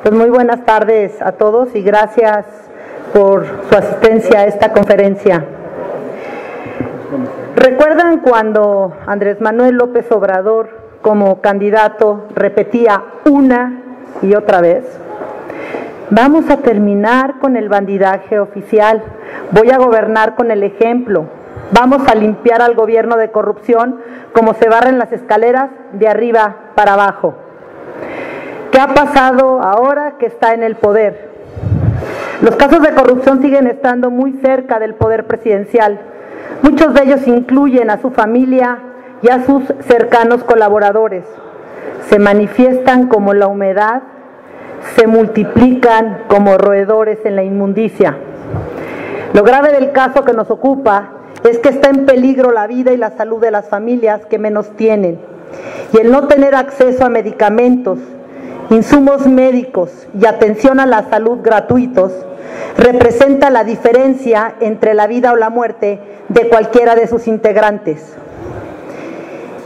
Pues muy buenas tardes a todos y gracias por su asistencia a esta conferencia. ¿Recuerdan cuando Andrés Manuel López Obrador, como candidato, repetía una y otra vez? Vamos a terminar con el bandidaje oficial, voy a gobernar con el ejemplo, vamos a limpiar al gobierno de corrupción como se barren las escaleras de arriba para abajo. ¿Qué ha pasado ahora que está en el poder? Los casos de corrupción siguen estando muy cerca del poder presidencial. Muchos de ellos incluyen a su familia y a sus cercanos colaboradores. Se manifiestan como la humedad, se multiplican como roedores en la inmundicia. Lo grave del caso que nos ocupa es que está en peligro la vida y la salud de las familias que menos tienen, y el no tener acceso a medicamentos, insumos médicos y atención a la salud gratuitos representa la diferencia entre la vida o la muerte de cualquiera de sus integrantes.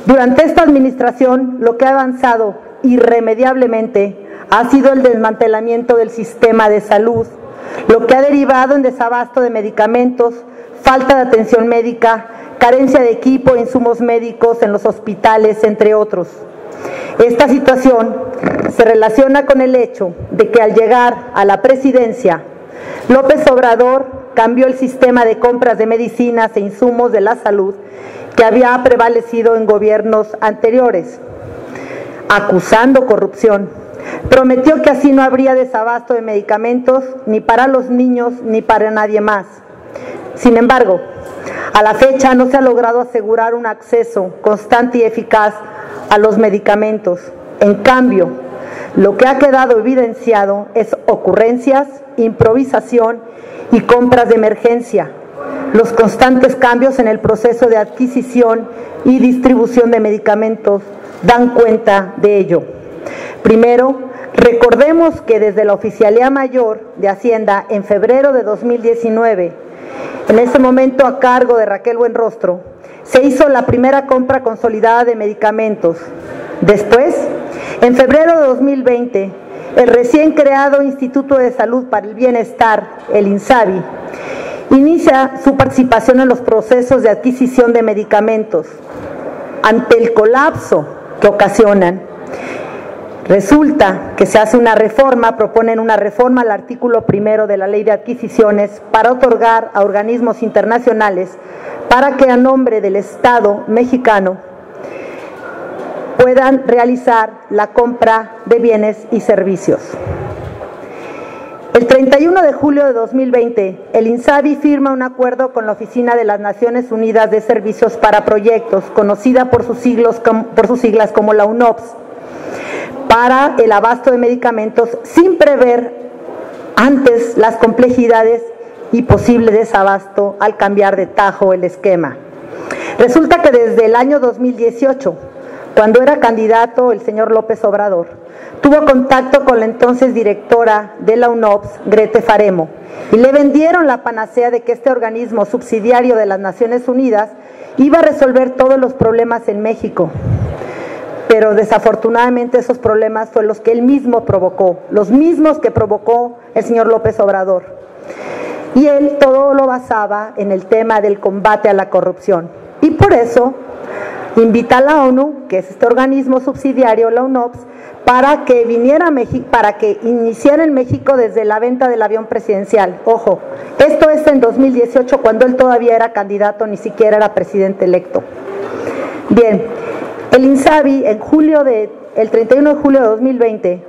Durante esta administración, lo que ha avanzado irremediablemente ha sido el desmantelamiento del sistema de salud, lo que ha derivado en desabasto de medicamentos, falta de atención médica, carencia de equipo e insumos médicos en los hospitales, entre otros. Esta situación se relaciona con el hecho de que al llegar a la presidencia, López Obrador cambió el sistema de compras de medicinas e insumos de la salud que había prevalecido en gobiernos anteriores, acusando corrupción. Prometió que así no habría desabasto de medicamentos ni para los niños ni para nadie más. Sin embargo, a la fecha no se ha logrado asegurar un acceso constante y eficaz a los medicamentos. En cambio, lo que ha quedado evidenciado es ocurrencias, improvisación y compras de emergencia. Los constantes cambios en el proceso de adquisición y distribución de medicamentos dan cuenta de ello. Primero, recordemos que desde la Oficialía Mayor de Hacienda en febrero de 2019, en ese momento a cargo de Raquel Buenrostro, se hizo la primera compra consolidada de medicamentos. Después, en febrero de 2020, el recién creado Instituto de Salud para el Bienestar, el INSABI, inicia su participación en los procesos de adquisición de medicamentos. Ante el colapso que ocasionan, resulta que se hace una reforma, proponen una reforma al artículo 1 de la Ley de Adquisiciones para otorgar a organismos internacionales para que a nombre del Estado mexicano puedan realizar la compra de bienes y servicios. El 31 de julio de 2020, el INSABI firma un acuerdo con la Oficina de las Naciones Unidas de Servicios para Proyectos, conocida por sus siglas como la UNOPS, para el abasto de medicamentos sin prever antes las complejidades y posible desabasto al cambiar de tajo el esquema. Resulta que desde el año 2018, cuando era candidato el señor López Obrador, tuvo contacto con la entonces directora de la UNOPS, Grete Faremo, y le vendieron la panacea de que este organismo subsidiario de las Naciones Unidas iba a resolver todos los problemas en México. Pero desafortunadamente esos problemas fueron los que él mismo provocó, los mismos que provocó el señor López Obrador. Y él todo lo basaba en el tema del combate a la corrupción. Y por eso invita a la ONU, que es este organismo subsidiario, la UNOPS, para que viniera a México, para que iniciara en México desde la venta del avión presidencial. Ojo, esto es en 2018, cuando él todavía era candidato, ni siquiera era presidente electo. Bien, el INSABI, el 31 de julio de 2020,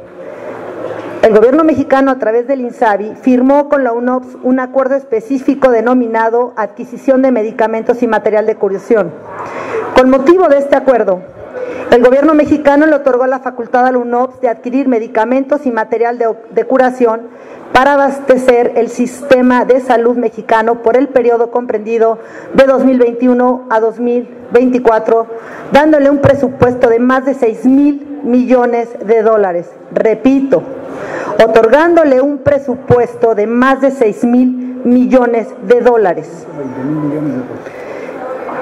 el gobierno mexicano a través del INSABI firmó con la UNOPS un acuerdo específico denominado Adquisición de Medicamentos y Material de Curación. Con motivo de este acuerdo, el gobierno mexicano le otorgó la facultad a la UNOPS de adquirir medicamentos y material de curación para abastecer el sistema de salud mexicano por el periodo comprendido de 2021 a 2024, dándole un presupuesto de más de 6,000 millones de dólares. Repito, otorgándole un presupuesto de más de 6,000 millones de dólares.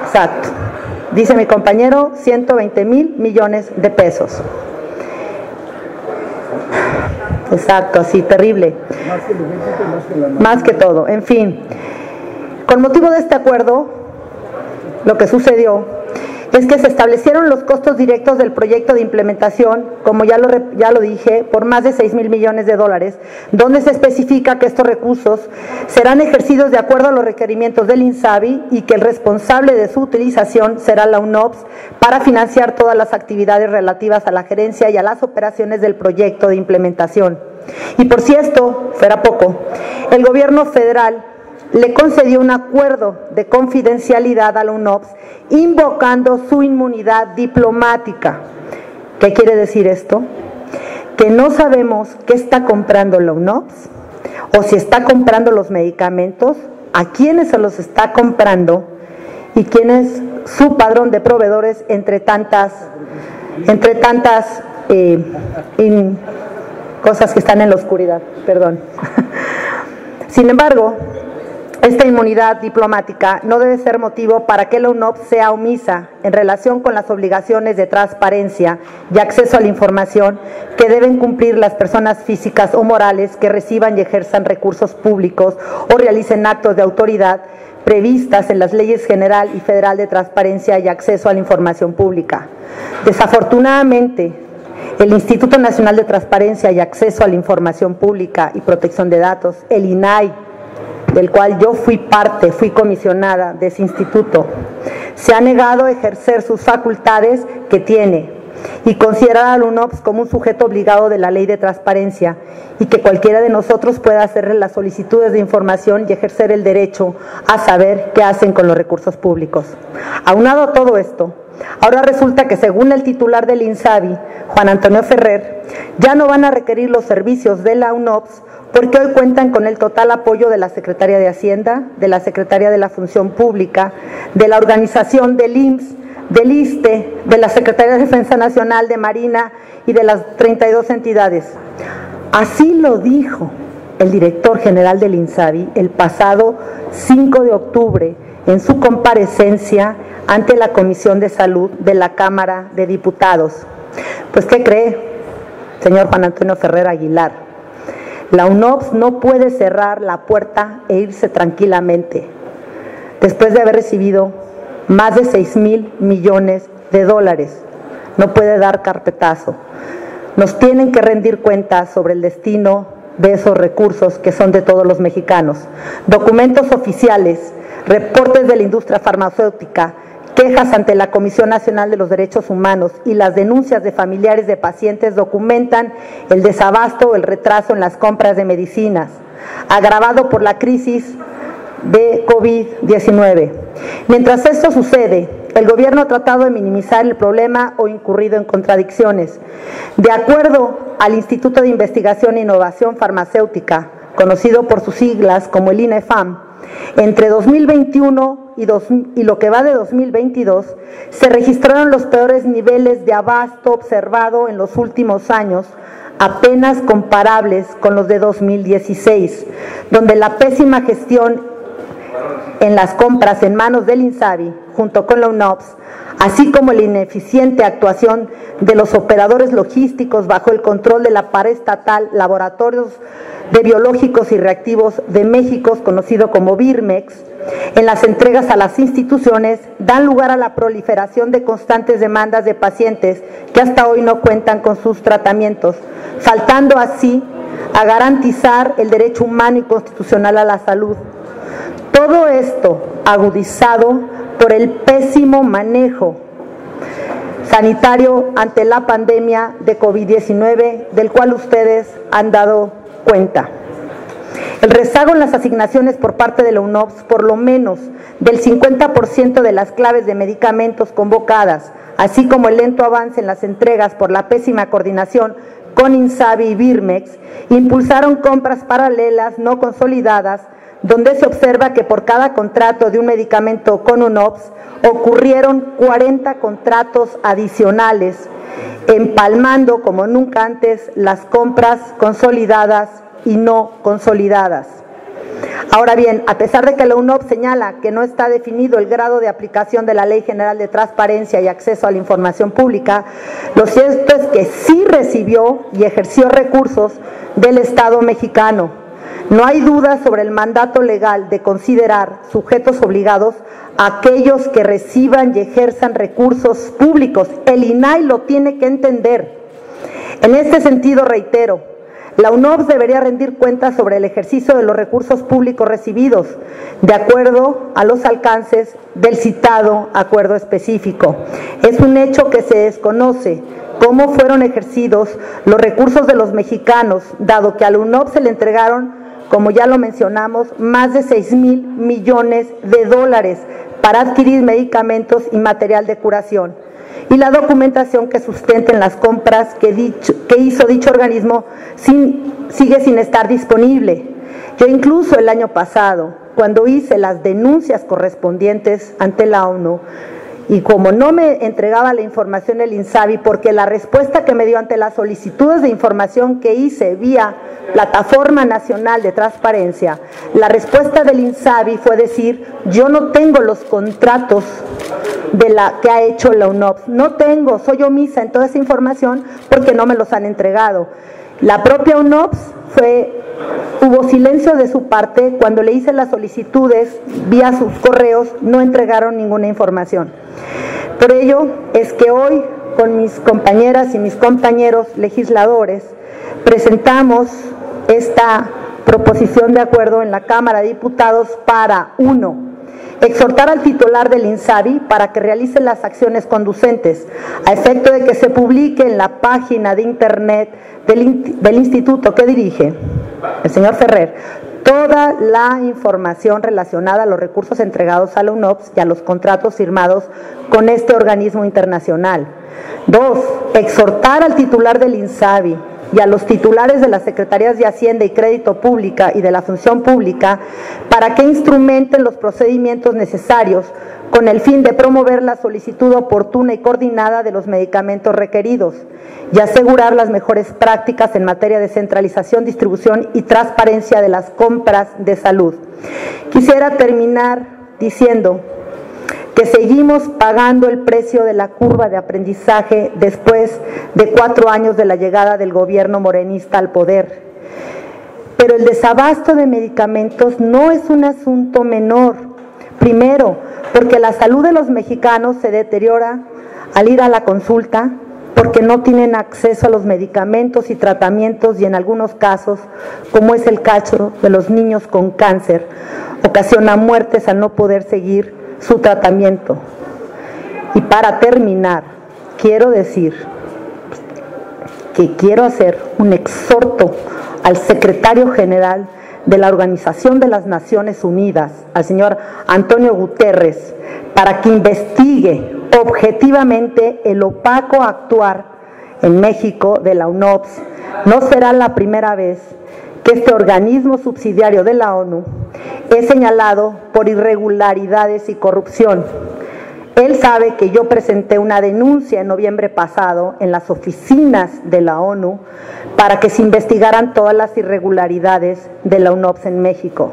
Exacto. Dice mi compañero, 120,000 millones de pesos. Exacto, así, terrible. Más que todo, en fin. Con motivo de este acuerdo, lo que sucedió es que se establecieron los costos directos del proyecto de implementación, como ya lo dije, por más de 6,000 millones de dólares, donde se especifica que estos recursos serán ejercidos de acuerdo a los requerimientos del INSABI y que el responsable de su utilización será la UNOPS para financiar todas las actividades relativas a la gerencia y a las operaciones del proyecto de implementación. Y por si esto fuera poco, el gobierno federal le concedió un acuerdo de confidencialidad a la UNOPS invocando su inmunidad diplomática. ¿Qué quiere decir esto? Que no sabemos qué está comprando la UNOPS o si está comprando los medicamentos, a quiénes se los está comprando y quién es su padrón de proveedores entre tantas cosas que están en la oscuridad. Perdón. Sin embargo, esta inmunidad diplomática no debe ser motivo para que la UNOPS sea omisa en relación con las obligaciones de transparencia y acceso a la información que deben cumplir las personas físicas o morales que reciban y ejerzan recursos públicos o realicen actos de autoridad previstas en las leyes general y federal de transparencia y acceso a la información pública. Desafortunadamente, el Instituto Nacional de Transparencia y Acceso a la Información Pública y Protección de Datos, el INAI, del cual yo fui comisionada de ese instituto, se ha negado a ejercer sus facultades que tiene y considerar a la UNOPS como un sujeto obligado de la ley de transparencia y que cualquiera de nosotros pueda hacerle las solicitudes de información y ejercer el derecho a saber qué hacen con los recursos públicos. Aunado a todo esto, ahora resulta que según el titular del INSABI, Juan Antonio Ferrer, ya no van a requerir los servicios de la UNOPS porque hoy cuentan con el total apoyo de la Secretaría de Hacienda, de la Secretaría de la Función Pública, de la organización del IMSS, del ISSSTE, de la Secretaría de Defensa Nacional, de Marina y de las 32 entidades. Así lo dijo el director general del INSABI el pasado 5 de octubre en su comparecencia ante la Comisión de Salud de la Cámara de Diputados. Pues, ¿qué cree, señor Juan Antonio Ferrer Aguilar? La UNOPS no puede cerrar la puerta e irse tranquilamente después de haber recibido más de 6,000 millones de dólares. No puede dar carpetazo. Nos tienen que rendir cuentas sobre el destino de esos recursos que son de todos los mexicanos. Documentos oficiales, reportes de la industria farmacéutica, quejas ante la Comisión Nacional de los Derechos Humanos y las denuncias de familiares de pacientes documentan el desabasto o el retraso en las compras de medicinas, agravado por la crisis de COVID-19. Mientras esto sucede, el gobierno ha tratado de minimizar el problema o incurrido en contradicciones. De acuerdo al Instituto de Investigación e Innovación Farmacéutica, conocido por sus siglas como el INEFAM, entre 2021 y lo que va de 2022, se registraron los peores niveles de abasto observado en los últimos años, apenas comparables con los de 2016, donde la pésima gestión en las compras en manos del INSABI, junto con la UNOPS, así como la ineficiente actuación de los operadores logísticos bajo el control de la paraestatal Laboratorios de Biológicos y Reactivos de México, conocido como Birmex, en las entregas a las instituciones, dan lugar a la proliferación de constantes demandas de pacientes que hasta hoy no cuentan con sus tratamientos, faltando así a garantizar el derecho humano y constitucional a la salud. Todo esto agudizado por el pésimo manejo sanitario ante la pandemia de COVID-19, del cual ustedes han dado cuenta. El rezago en las asignaciones por parte de la UNOPS, por lo menos del 50% de las claves de medicamentos convocadas, así como el lento avance en las entregas por la pésima coordinación con INSABI y Birmex, impulsaron compras paralelas no consolidadas, donde se observa que por cada contrato de un medicamento con UNOPS ocurrieron 40 contratos adicionales, empalmando como nunca antes las compras consolidadas y no consolidadas. Ahora bien, a pesar de que la UNOPS señala que no está definido el grado de aplicación de la Ley General de Transparencia y Acceso a la Información Pública, lo cierto es que sí recibió y ejerció recursos del Estado mexicano. No hay duda sobre el mandato legal de considerar sujetos obligados a aquellos que reciban y ejerzan recursos públicos. El INAI lo tiene que entender. En este sentido, reitero, la UNOPS debería rendir cuentas sobre el ejercicio de los recursos públicos recibidos, de acuerdo a los alcances del citado acuerdo específico. Es un hecho que se desconoce cómo fueron ejercidos los recursos de los mexicanos, dado que a la UNOPS se le entregaron, como ya lo mencionamos, más de 6,000 millones de dólares para adquirir medicamentos y material de curación. Y la documentación que sustenten las compras que hizo dicho organismo sigue sin estar disponible. Yo incluso el año pasado, cuando hice las denuncias correspondientes ante la ONU, y como no me entregaba la información el INSABI, porque la respuesta que me dio ante las solicitudes de información que hice vía Plataforma Nacional de Transparencia, la respuesta del INSABI fue decir: yo no tengo los contratos de la que ha hecho la UNOPS, no tengo, soy omisa en toda esa información porque no me los han entregado. La propia UNOPS hubo silencio de su parte cuando le hice las solicitudes vía sus correos, no entregaron ninguna información. Por ello es que hoy, con mis compañeras y mis compañeros legisladores, presentamos esta proposición de acuerdo en la Cámara de Diputados para: 1. Exhortar al titular del INSABI para que realice las acciones conducentes a efecto de que se publique en la página de internet del instituto que dirige el señor Ferrer toda la información relacionada a los recursos entregados a la UNOPS y a los contratos firmados con este organismo internacional. 2. Exhortar al titular del INSABI y a los titulares de las Secretarías de Hacienda y Crédito Pública y de la Función Pública para que instrumenten los procedimientos necesarios con el fin de promover la solicitud oportuna y coordinada de los medicamentos requeridos y asegurar las mejores prácticas en materia de centralización, distribución y transparencia de las compras de salud. Quisiera terminar diciendo que seguimos pagando el precio de la curva de aprendizaje después de 4 años de la llegada del gobierno morenista al poder. Pero el desabasto de medicamentos no es un asunto menor. Primero, porque la salud de los mexicanos se deteriora al ir a la consulta, porque no tienen acceso a los medicamentos y tratamientos y en algunos casos, como es el caso de los niños con cáncer, ocasiona muertes al no poder seguir su tratamiento. Y para terminar, quiero decir que quiero hacer un exhorto al secretario general de la Organización de las Naciones Unidas, al señor Antonio Guterres, para que investigue objetivamente el opaco actuar en México de la UNOPS. No será la primera vez que este organismo subsidiario de la ONU es señalado por irregularidades y corrupción. Él sabe que yo presenté una denuncia en noviembre pasado en las oficinas de la ONU para que se investigaran todas las irregularidades de la UNOPS en México.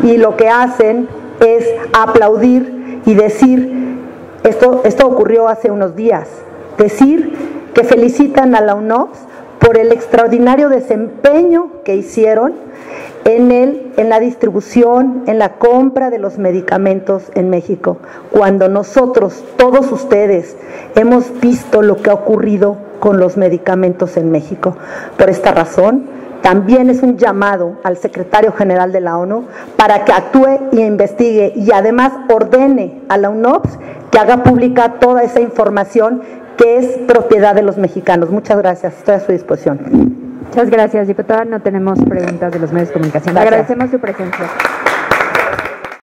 Y lo que hacen es aplaudir y decir, esto ocurrió hace unos días, decir que felicitan a la UNOPS por el extraordinario desempeño que hicieron en la distribución, en la compra de los medicamentos en México, cuando nosotros, todos ustedes, hemos visto lo que ha ocurrido con los medicamentos en México. Por esta razón, también es un llamado al secretario general de la ONU para que actúe y investigue y además ordene a la UNOPS que haga pública toda esa información que es propiedad de los mexicanos. Muchas gracias, estoy a su disposición. Muchas gracias, diputada. No tenemos preguntas de los medios de comunicación. Gracias. Agradecemos su presencia.